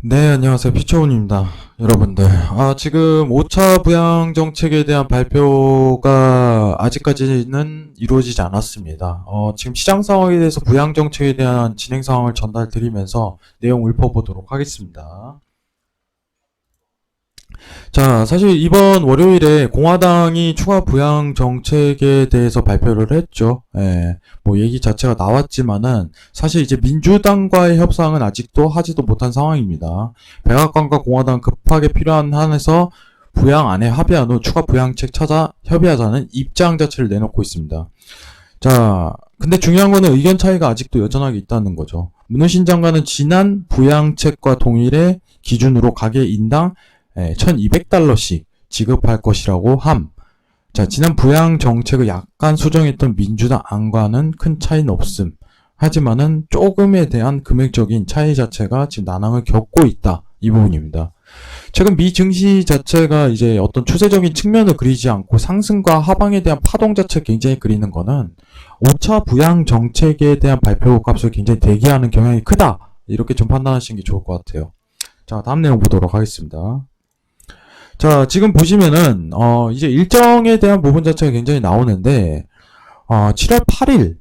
네, 안녕하세요. 피처운입니다. 여러분들. 지금 5차 부양 정책에 대한 발표가 아직까지는 이루어지지 않았습니다. 지금 시장 상황에 대해서 부양 정책에 대한 진행 상황을 전달 드리면서 내용 읊어보도록 하겠습니다. 자, 사실 이번 월요일에 공화당이 추가 부양 정책에 대해서 발표를 했죠. 예, 뭐 얘기 자체가 나왔지만은 사실 이제 민주당과의 협상은 아직도 하지도 못한 상황입니다. 백악관과 공화당 급하게 필요한 한에서 부양안에 합의한 후 추가 부양책 찾아 협의하자는 입장 자체를 내놓고 있습니다. 자, 근데 중요한 거는 의견 차이가 아직도 여전하게 있다는 거죠. 문호신 장관은 지난 부양책과 동일의 기준으로 가계 인당 1200달러씩 지급할 것이라고 함. 자, 지난 부양 정책을 약간 수정했던 민주당 안과는 큰 차이는 없음. 하지만은 조금에 대한 금액적인 차이 자체가 지금 난항을 겪고 있다. 이 부분입니다. 최근 미 증시 자체가 이제 어떤 추세적인 측면을 그리지 않고 상승과 하방에 대한 파동 자체 굉장히 그리는 거는 5차 부양 정책에 대한 발표 값을 굉장히 대기하는 경향이 크다. 이렇게 좀 판단하시는 게 좋을 것 같아요. 자, 다음 내용 보도록 하겠습니다. 자, 지금 보시면은, 이제 일정에 대한 부분 자체가 굉장히 나오는데, 7월 8일,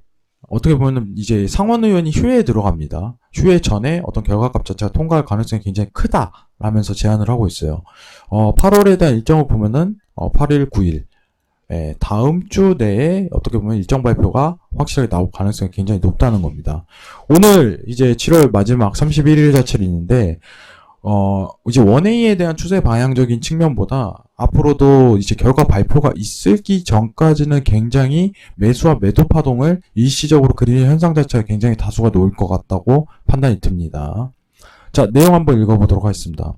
어떻게 보면 이제 상원 의원이 휴회에 들어갑니다. 휴회 전에 어떤 결과값 자체가 통과할 가능성이 굉장히 크다라면서 제안을 하고 있어요. 8월에 대한 일정을 보면은, 8일, 9일, 다음 주 내에 어떻게 보면 일정 발표가 확실하게 나올 가능성이 굉장히 높다는 겁니다. 오늘 이제 7월 마지막 31일 자체를 있는데, 이제 원웨이에 대한 추세 방향적인 측면보다 앞으로도 이제 결과 발표가 있기 전까지는 굉장히 매수와 매도 파동을 일시적으로 그리는 현상 자체가 굉장히 다수가 놓일 것 같다고 판단이 듭니다. 자, 내용 한번 읽어보도록 하겠습니다.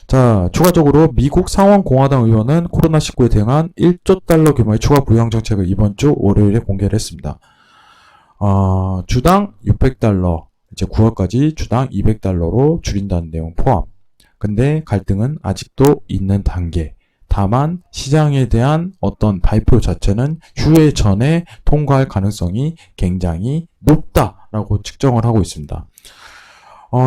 자, 추가적으로 미국 상원 공화당 의원은 코로나19에 대응한 1조 달러 규모의 추가 부양 정책을 이번 주 월요일에 공개를 했습니다. 주당 600달러, 이제 9월까지 주당 200달러로 줄인다는 내용 포함. 근데 갈등은 아직도 있는 단계. 다만 시장에 대한 어떤 발표 자체는 휴회 전에 통과할 가능성이 굉장히 높다라고 측정을 하고 있습니다.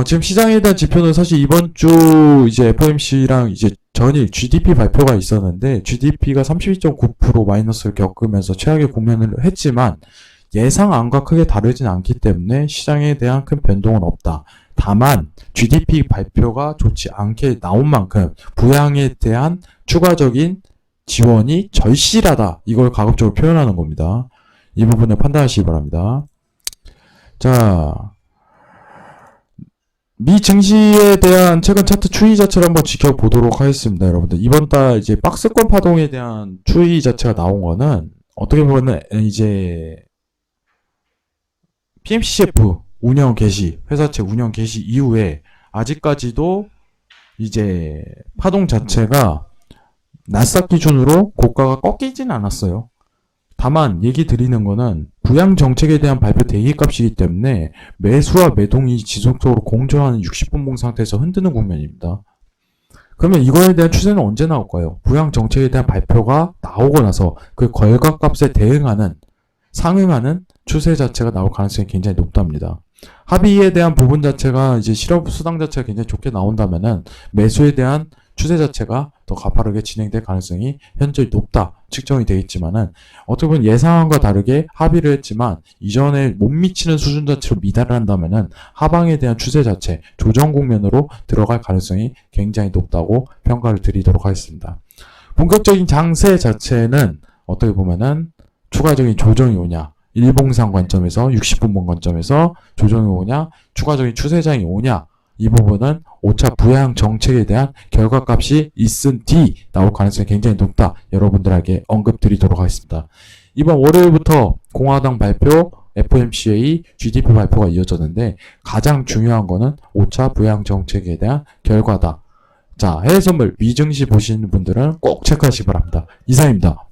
지금 시장에 대한 지표는 사실 이번 주 이제 FOMC랑 이제 전일 GDP 발표가 있었는데 GDP가 32.9% 마이너스를 겪으면서 최악의 국면을 했지만 예상안과 크게 다르진 않기 때문에 시장에 대한 큰 변동은 없다. 다만 GDP 발표가 좋지 않게 나온 만큼 부양에 대한 추가적인 지원이 절실하다. 이걸 가급적으로 표현하는 겁니다. 이 부분을 판단하시기 바랍니다. 자, 미 증시에 대한 최근 차트 추이 자체를 한번 지켜보도록 하겠습니다. 여러분들 이번 달 이제 박스권 파동에 대한 추이 자체가 나온 거는 어떻게 보면 이제 PMCF 운영 개시, 회사채 운영 개시 이후에 아직까지도 이제 파동 자체가 나스닥 기준으로 고가가 꺾이진 않았어요. 다만 얘기 드리는 거는 부양 정책에 대한 발표 대기값이기 때문에 매수와 매동이 지속적으로 공존하는 60분봉 상태에서 흔드는 국면입니다. 그러면 이거에 대한 추세는 언제 나올까요? 부양 정책에 대한 발표가 나오고 나서 그 결과값에 대응하는 상응하는 추세 자체가 나올 가능성이 굉장히 높답니다. 합의에 대한 부분 자체가 이제 실업 수당 자체가 굉장히 좋게 나온다면은 매수에 대한 추세 자체가 더 가파르게 진행될 가능성이 현저히 높다 측정이 되겠지만은 어떻게 보면 예상과 다르게 합의를 했지만 이전에 못 미치는 수준 자체로 미달을 한다면은 하방에 대한 추세 자체 조정 국면으로 들어갈 가능성이 굉장히 높다고 평가를 드리도록 하겠습니다. 본격적인 장세 자체는 어떻게 보면은 추가적인 조정이 오냐, 일봉상 관점에서 60분봉 관점에서 조정이 오냐, 추가적인 추세장이 오냐, 이 부분은 5차 부양 정책에 대한 결과값이 있은 뒤 나올 가능성이 굉장히 높다. 여러분들에게 언급드리도록 하겠습니다. 이번 월요일부터 공화당 발표, FOMC의 GDP 발표가 이어졌는데 가장 중요한 거는 5차 부양 정책에 대한 결과다. 자, 해외 선물 미증시 보시는 분들은 꼭 체크하시기 바랍니다. 이상입니다.